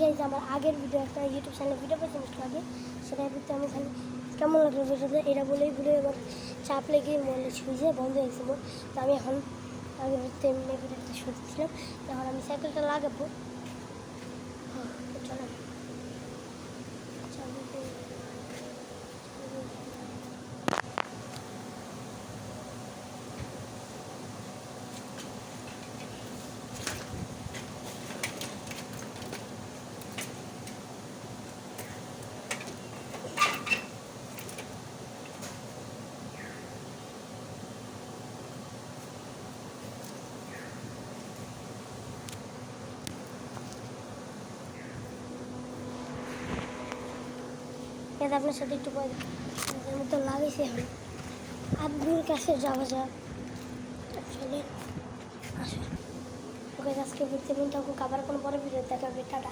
Guys আমার আগের video একটা ইউটিউব চ্যানেলে ভিডিও পেয়েছি আগে, সেটার ভিতরে আমি খালি কেমন লাগলো ভিডিওতে এটা বলেই ভুলে এবার চাপ লেগে মনে ছুঁয়ে বন্ধ হয়েছে মোট। তো আমি এখন আগের ভিতরে এমনি ভিডিওতে শুনছিলাম, এখন আমি সাইকেলটা লাগাবো। হ্যাঁ চলো এটা আপনার সাথে একটু পয়সার মতো লাগাইছি। এখন আব্বুর কাছে যাওয়া যাক আসলে আসলে ওকে আজকে ঘুরতে কিন্তু আবার কোনো পরে ভিডিও দেখাবে। টাটা।